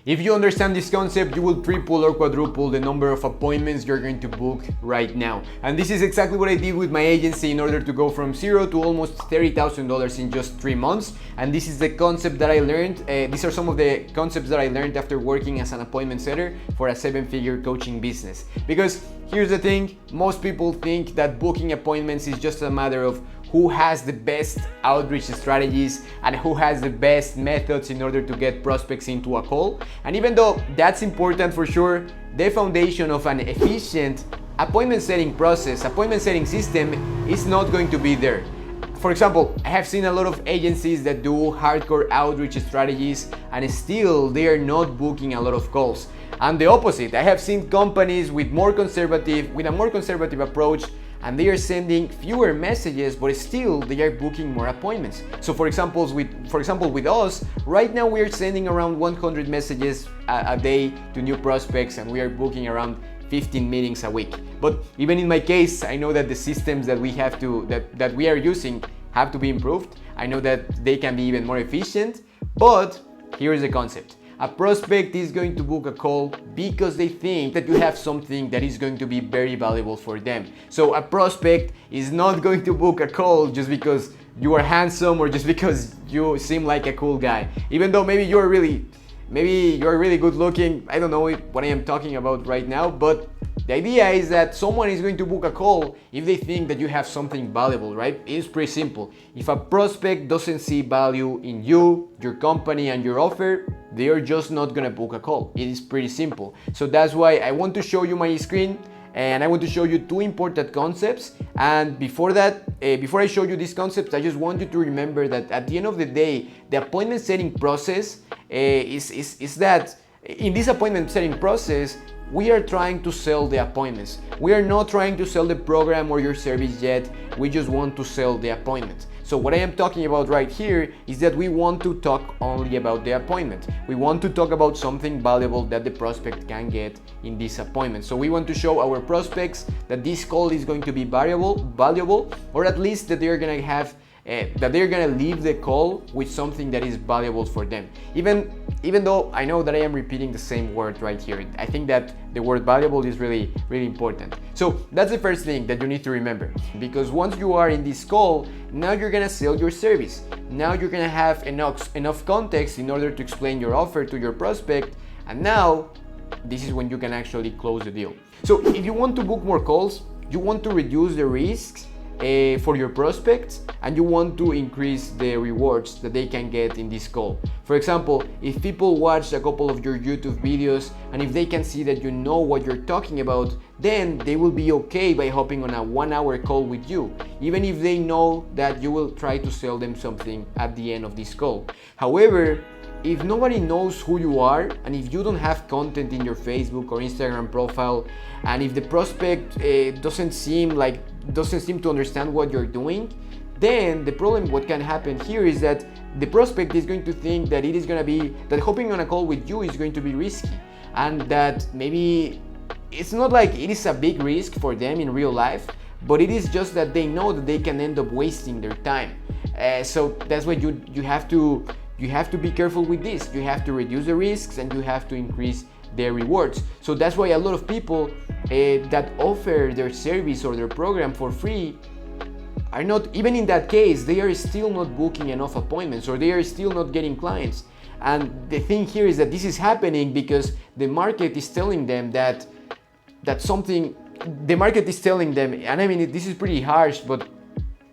If you understand this concept, you will triple or quadruple the number of appointments you're going to book right now. And this is exactly what I did with my agency in order to go from zero to almost $30,000 in just 3 months. And this is the concept that I learned. These are some of the concepts that I learned after working as an appointment setter for a 7-figure coaching business. Because here's the thing, most people think that booking appointments is just a matter of who has the best outreach strategies and who has the best methods in order to get prospects into a call. And even though that's important for sure, the foundation of an efficient appointment setting process, appointment setting system is not going to be there. For example, I have seen a lot of agencies that do hardcore outreach strategies and still they are not booking a lot of calls. And the opposite, I have seen companies with a more conservative approach, and they are sending fewer messages, but still they are booking more appointments. So for example with us, right now we are sending around 100 messages a day to new prospects, and we are booking around 15 meetings a week. But even in my case, I know that the systems that we are using have to be improved. I know that they can be even more efficient, but here is the concept. A prospect is going to book a call because they think that you have something that is going to be very valuable for them. So a prospect is not going to book a call just because you are handsome or just because you seem like a cool guy. Even though maybe you're really good looking. I don't know what I am talking about right now, but the idea is that someone is going to book a call if they think that you have something valuable, right? It's pretty simple. If a prospect doesn't see value in you, your company, and your offer, they are just not gonna book a call. It is pretty simple. So that's why I want to show you my screen, and I want to show you 2 important concepts. And before that, before I show you these concepts, I just want you to remember that at the end of the day, the appointment setting process is that in this appointment setting process, we are trying to sell the appointments. We are not trying to sell the program or your service yet. We just want to sell the appointment. So what I am talking about right here is that we want to talk only about the appointment. We want to talk about something valuable that the prospect can get in this appointment. So we want to show our prospects that this call is going to be valuable, or at least that they're gonna have that they're gonna leave the call with something that is valuable for them. Even though I know that I am repeating the same word right here, I think that the word valuable is really important. So that's the first thing that you need to remember, because once you are in this call, now you're gonna sell your service. Now you're gonna have enough context in order to explain your offer to your prospect, and now this is when you can actually close the deal. So if you want to book more calls, you want to reduce the risks for your prospects, and you want to increase the rewards that they can get in this call. For example, if people watch a couple of your YouTube videos and if they can see that you know what you're talking about, then they will be okay by hopping on a 1-hour call with you, even if they know that you will try to sell them something at the end of this call. However, if nobody knows who you are, and if you don't have content in your Facebook or Instagram profile, and if the prospect doesn't seem to understand what you're doing, then the problem, what can happen here is that the prospect is going to think that that hopping on a call with you is going to be risky, and that maybe it's not like it is a big risk for them in real life, but it is just that they know that they can end up wasting their time. So that's why you have to be careful with this. You have to reduce the risks and you have to increase the rewards. So that's why a lot of people that offer their service or their program for free are not, even in that case, they are still not booking enough appointments, or they are still not getting clients. And the thing here is that this is happening because the market is telling them that the market is telling them, and I mean, this is pretty harsh, but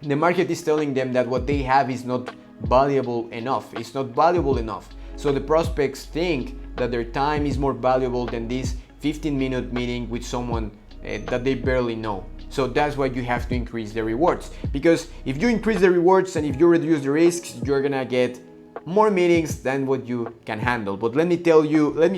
the market is telling them that what they have is not valuable enough. It's not valuable enough. So the prospects think that their time is more valuable than this 15-minute meeting with someone that they barely know. So that's why you have to increase the rewards, because if you increase the rewards and if you reduce the risks, you're gonna get more meetings than what you can handle. But let me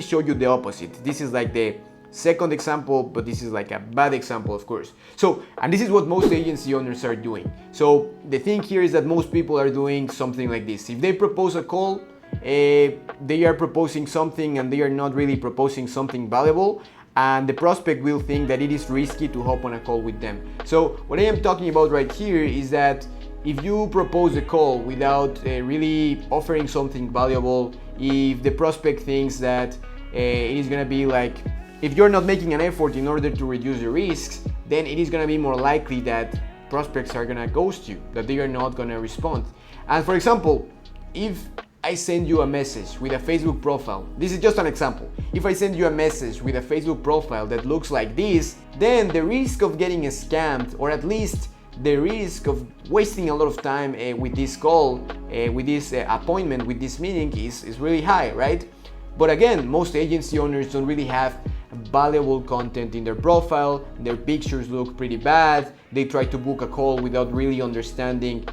show you the opposite. This is like the second example, but this is like a bad example, of course. So, and this is what most agency owners are doing. So the thing here is that most people are doing something like this. If they propose a call, they are proposing something and they are not really proposing something valuable, and the prospect will think that it is risky to hop on a call with them. So what I am talking about right here is that if you propose a call without really offering something valuable, if the prospect thinks that it is gonna be like, if you're not making an effort in order to reduce the risks, then it is gonna be more likely that prospects are gonna ghost you, that they are not gonna respond. And for example, if I send you a message with a Facebook profile, this is just an example. If I send you a message with a Facebook profile that looks like this, then the risk of getting scammed, or at least the risk of wasting a lot of time with this call, with this appointment, with this meeting is really high, right? But again, most agency owners don't really have valuable content in their profile, their pictures look pretty bad, they try to book a call without really understanding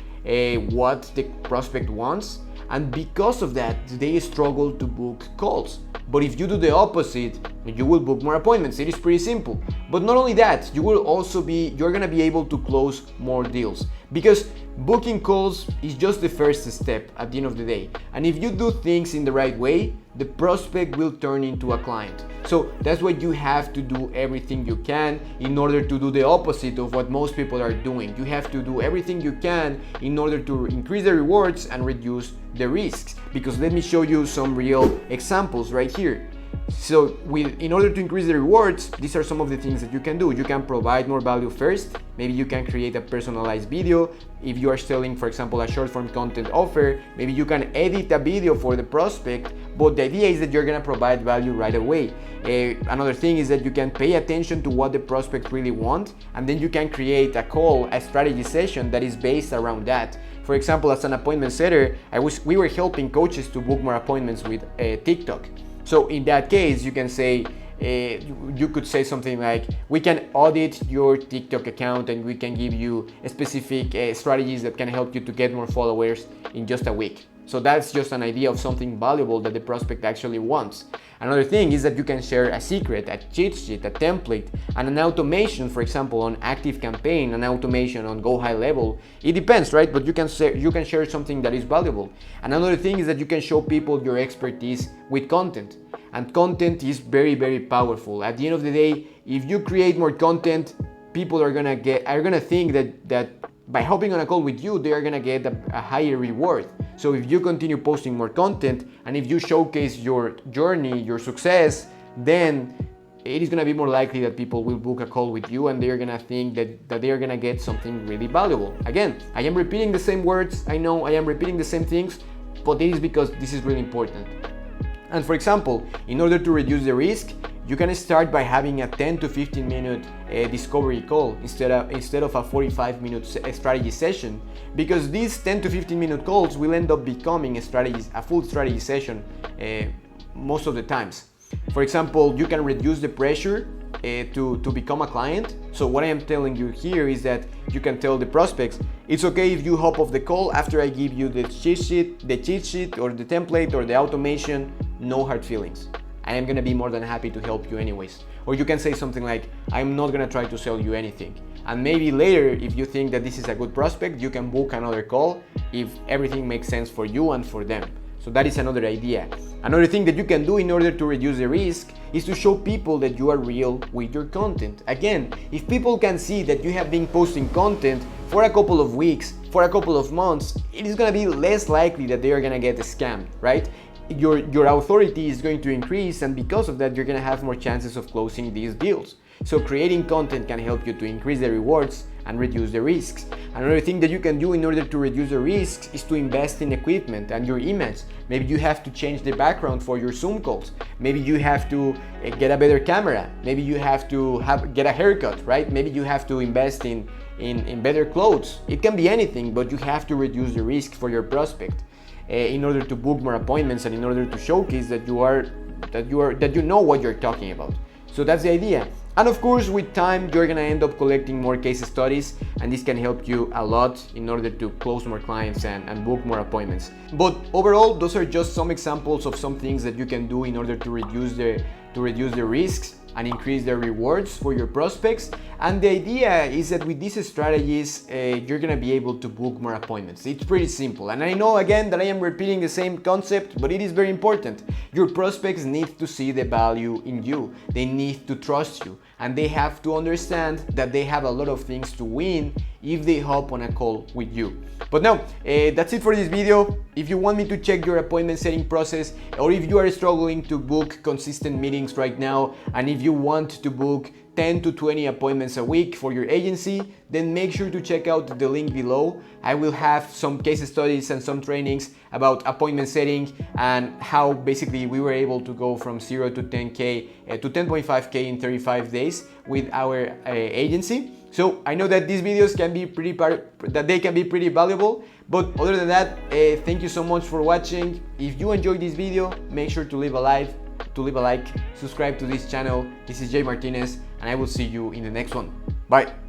what the prospect wants, and because of that, they struggle to book calls. But if you do the opposite, you will book more appointments. It is pretty simple. But not only that, you're gonna be able to close more deals, because booking calls is just the first step at the end of the day. And if you do things in the right way, the prospect will turn into a client. So that's why you have to do everything you can in order to do the opposite of what most people are doing. You have to do everything you can in order to increase the rewards and reduce the risks. Because let me show you some real examples right here. So in order to increase the rewards, these are some of the things that you can do. You can provide more value first. Maybe you can create a personalized video. If you are selling, for example, a short form content offer, maybe you can edit a video for the prospect, but the idea is that you're gonna provide value right away. Another thing is that you can pay attention to what the prospect really want, and then you can create a call, a strategy session that is based around that. For example, as an appointment setter, we were helping coaches to book more appointments with TikTok. So in that case, you can say, you could say something like, we can audit your TikTok account and we can give you specific strategies that can help you to get more followers in just a week. So that's just an idea of something valuable that the prospect actually wants. Another thing is that you can share a secret, a cheat sheet, a template, and an automation, for example, on Active Campaign, an automation on Go High Level. It depends, right? But you can share something that is valuable. And another thing is that you can show people your expertise with content. And content is very, very powerful. At the end of the day, if you create more content, people are gonna think that by hopping on a call with you, they are gonna get a higher reward. So if you continue posting more content and if you showcase your journey, your success, then it is gonna be more likely that people will book a call with you and they're gonna think that they are gonna get something really valuable. Again, I am repeating the same words, I know I am repeating the same things, but it is because this is really important. And for example, in order to reduce the risk, you can start by having a 10 to 15 minute discovery call instead of a 45-minute strategy session, because these 10 to 15 minute calls will end up becoming a full strategy session most of the times. For example, you can reduce the pressure to become a client. So what I am telling you here is that you can tell the prospects, it's okay if you hop off the call after I give you the cheat sheet or the template or the automation, no hard feelings. I am gonna be more than happy to help you anyways. Or you can say something like, I'm not gonna try to sell you anything. And maybe later, if you think that this is a good prospect, you can book another call if everything makes sense for you and for them. So that is another idea. Another thing that you can do in order to reduce the risk is to show people that you are real with your content. Again, if people can see that you have been posting content for a couple of weeks, for a couple of months, it is gonna be less likely that they are gonna get scammed, right? Your authority is going to increase, and because of that, you're gonna have more chances of closing these deals. So creating content can help you to increase the rewards and reduce the risks. Another thing that you can do in order to reduce the risks is to invest in equipment and your image. Maybe you have to change the background for your Zoom calls. Maybe you have to get a better camera. Maybe you have to get a haircut, right? Maybe you have to invest in better clothes. It can be anything, but you have to reduce the risk for your prospect in order to book more appointments and in order to showcase that you know what you're talking about. So that's the idea. And of course, with time, you're gonna end up collecting more case studies, and this can help you a lot in order to close more clients and book more appointments. But overall, those are just some examples of some things that you can do in order to reduce the risks and increase the rewards for your prospects. And the idea is that with these strategies, you're gonna be able to book more appointments. It's pretty simple. And I know again that I am repeating the same concept, but it is very important. Your prospects need to see the value in you. They need to trust you. And they have to understand that they have a lot of things to win if they hop on a call with you. But now, that's it for this video. If you want me to check your appointment setting process, or if you are struggling to book consistent meetings right now, and if you want to book 10 to 20 appointments a week for your agency, then make sure to check out the link below. I will have some case studies and some trainings about appointment setting and how basically we were able to go from 0 to 10K to 10.5K in 35 days with our agency. So I know that these videos can be pretty valuable, but other than that, thank you so much for watching. If you enjoyed this video, make sure to leave a like, subscribe to this channel. This is Jay Martinez, and I will see you in the next one. Bye.